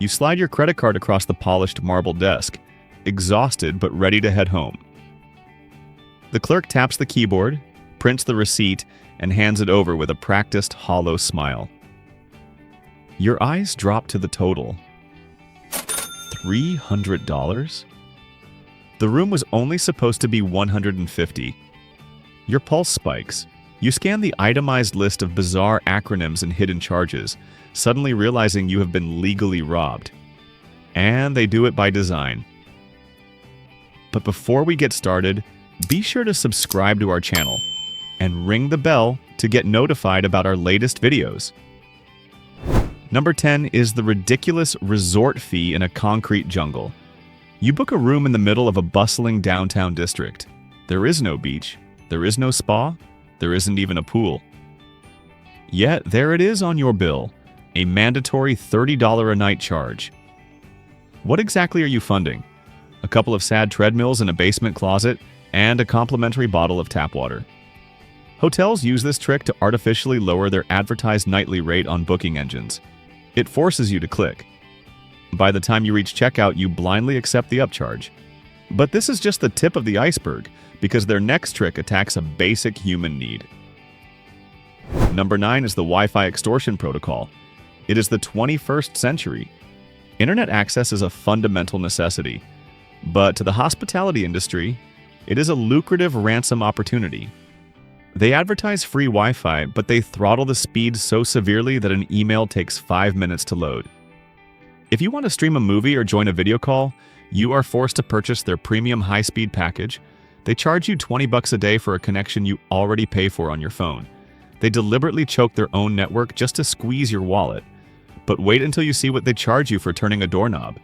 You slide your credit card across the polished marble desk, exhausted but ready to head home. The clerk taps the keyboard, prints the receipt, and hands it over with a practiced, hollow smile. Your eyes drop to the total. $300? The room was only supposed to be $150. Your pulse spikes. You scan the itemized list of bizarre acronyms and hidden charges, suddenly realizing you have been legally robbed. And they do it by design. But before we get started, be sure to subscribe to our channel and ring the bell to get notified about our latest videos. Number 10 is the ridiculous resort fee in a concrete jungle. You book a room in the middle of a bustling downtown district. There is no beach, there is no spa, there isn't even a pool. Yet there it is on your bill, a mandatory $30 a night charge. What exactly are you funding? A couple of sad treadmills in a basement closet and a complimentary bottle of tap water. Hotels use this trick to artificially lower their advertised nightly rate on booking engines. It forces you to click. By the time you reach checkout, you blindly accept the upcharge. But this is just the tip of the iceberg, because their next trick attacks a basic human need. Number 9 is the Wi-Fi extortion protocol. It is the 21st century. Internet access is a fundamental necessity. But to the hospitality industry, it is a lucrative ransom opportunity. They advertise free Wi-Fi, but they throttle the speed so severely that an email takes 5 minutes to load. If you want to stream a movie or join a video call, you are forced to purchase their premium high-speed package. They charge you $20 a day for a connection you already pay for on your phone. They deliberately choke their own network just to squeeze your wallet. But wait until you see what they charge you for turning a doorknob.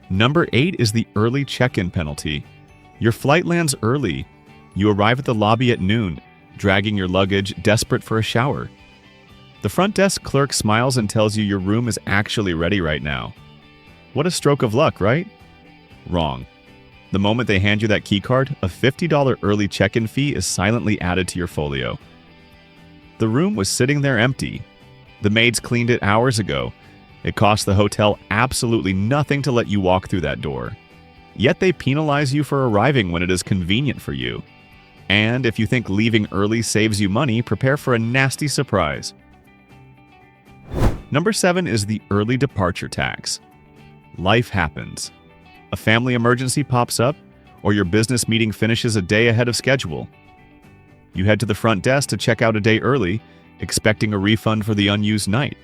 Number 8 is the early check-in penalty. Your flight lands early. You arrive at the lobby at noon, dragging your luggage, desperate for a shower. The front desk clerk smiles and tells you your room is actually ready right now. What a stroke of luck, right? Wrong. The moment they hand you that keycard, a $50 early check-in fee is silently added to your folio. The room was sitting there empty. The maids cleaned it hours ago. It cost the hotel absolutely nothing to let you walk through that door. Yet they penalize you for arriving when it is convenient for you. And if you think leaving early saves you money, prepare for a nasty surprise. Number 7 is the early departure tax. Life happens. A family emergency pops up, or your business meeting finishes a day ahead of schedule. You head to the front desk to check out a day early, expecting a refund for the unused night.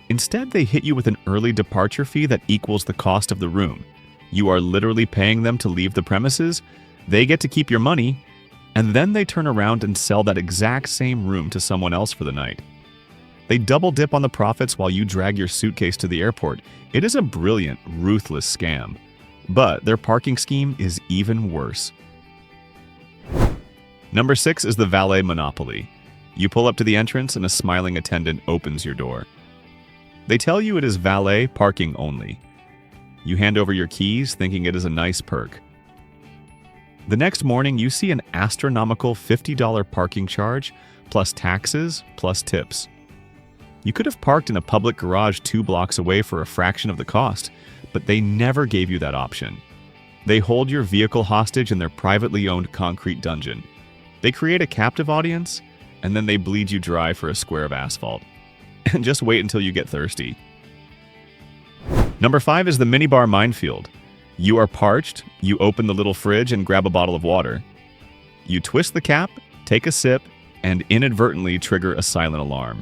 Instead, they hit you with an early departure fee that equals the cost of the room. You are literally paying them to leave the premises, they get to keep your money, and then they turn around and sell that exact same room to someone else for the night. They double dip on the profits while you drag your suitcase to the airport. It is a brilliant, ruthless scam. But their parking scheme is even worse. Number 6 is the valet monopoly. You pull up to the entrance and a smiling attendant opens your door. They tell you it is valet parking only. You hand over your keys thinking it is a nice perk. The next morning, you see an astronomical $50 parking charge, plus taxes, plus tips. You could have parked in a public garage 2 blocks away for a fraction of the cost, but they never gave you that option. They hold your vehicle hostage in their privately owned concrete dungeon. They create a captive audience, and then they bleed you dry for a square of asphalt. And just wait until you get thirsty. Number 5 is the minibar minefield. You are parched, you open the little fridge and grab a bottle of water. You twist the cap, take a sip, and inadvertently trigger a silent alarm.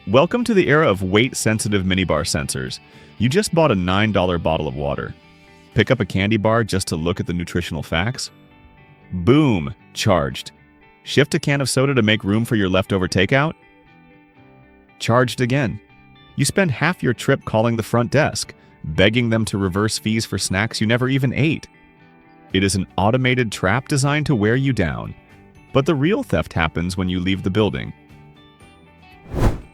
Welcome to the era of weight-sensitive minibar sensors. You just bought a $9 bottle of water. Pick up a candy bar just to look at the nutritional facts. Boom! Charged. Shift a can of soda to make room for your leftover takeout. Charged again. You spend half your trip calling the front desk, begging them to reverse fees for snacks you never even ate. It is an automated trap designed to wear you down. But the real theft happens when you leave the building.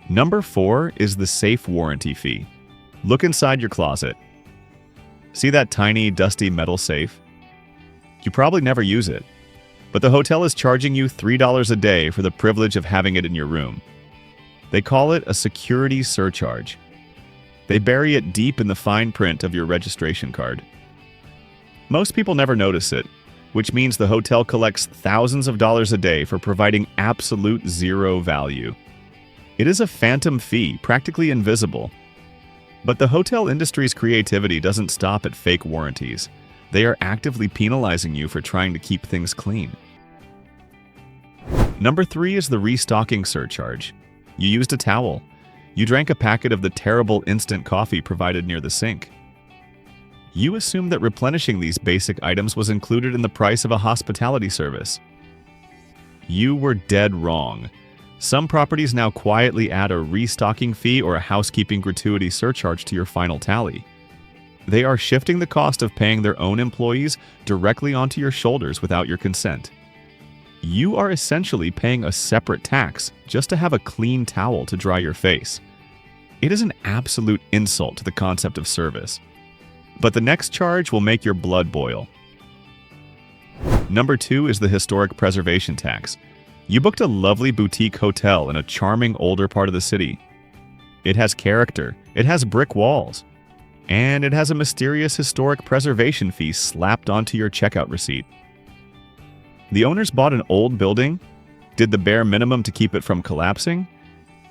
Number 4 is the safe warranty fee. Look inside your closet. See that tiny, dusty metal safe? You probably never use it, but the hotel is charging you $3 a day for the privilege of having it in your room. They call it a security surcharge. They bury it deep in the fine print of your registration card. Most people never notice it, which means the hotel collects thousands of dollars a day for providing absolute zero value. It is a phantom fee, practically invisible. But the hotel industry's creativity doesn't stop at fake warranties. They are actively penalizing you for trying to keep things clean. Number 3 is the restocking surcharge. You used a towel. You drank a packet of the terrible instant coffee provided near the sink. You assumed that replenishing these basic items was included in the price of a hospitality service. You were dead wrong. Some properties now quietly add a restocking fee or a housekeeping gratuity surcharge to your final tally. They are shifting the cost of paying their own employees directly onto your shoulders without your consent. You are essentially paying a separate tax just to have a clean towel to dry your face. It is an absolute insult to the concept of service. But the next charge will make your blood boil. Number 2 is the historic preservation tax. You booked a lovely boutique hotel in a charming older part of the city. It has character, it has brick walls, and it has a mysterious historic preservation fee slapped onto your checkout receipt. The owners bought an old building, did the bare minimum to keep it from collapsing,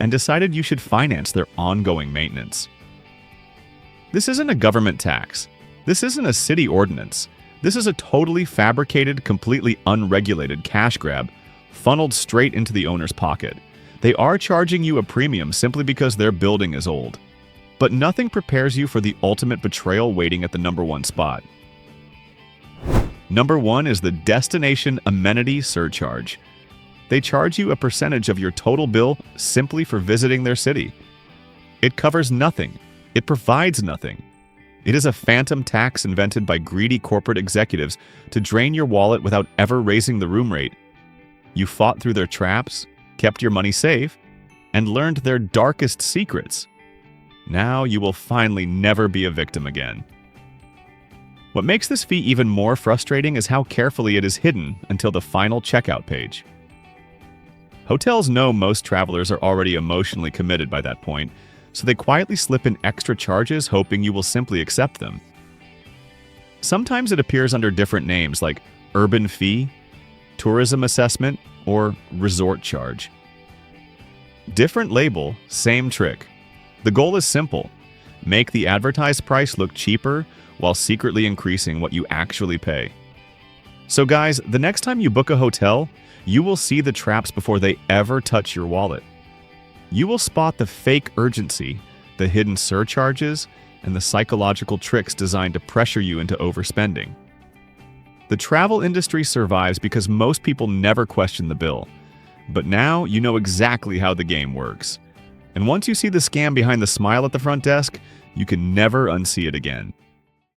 and decided you should finance their ongoing maintenance. This isn't a government tax. This isn't a city ordinance. This is a totally fabricated, completely unregulated cash grab funneled straight into the owner's pocket. They are charging you a premium simply because their building is old. But nothing prepares you for the ultimate betrayal waiting at the number 1 spot. Number 1 is the destination amenity surcharge. They charge you a percentage of your total bill simply for visiting their city. It covers nothing. It provides nothing. It is a phantom tax invented by greedy corporate executives to drain your wallet without ever raising the room rate. You fought through their traps, kept your money safe, and learned their darkest secrets. Now you will finally never be a victim again. What makes this fee even more frustrating is how carefully it is hidden until the final checkout page. Hotels know most travelers are already emotionally committed by that point, so they quietly slip in extra charges hoping you will simply accept them. Sometimes it appears under different names like urban fee, tourism assessment, or resort charge. Different label, same trick. The goal is simple. Make the advertised price look cheaper while secretly increasing what you actually pay. So guys, the next time you book a hotel, you will see the traps before they ever touch your wallet. You will spot the fake urgency, the hidden surcharges, and the psychological tricks designed to pressure you into overspending. The travel industry survives because most people never question the bill. But now you know exactly how the game works. And once you see the scam behind the smile at the front desk, you can never unsee it again.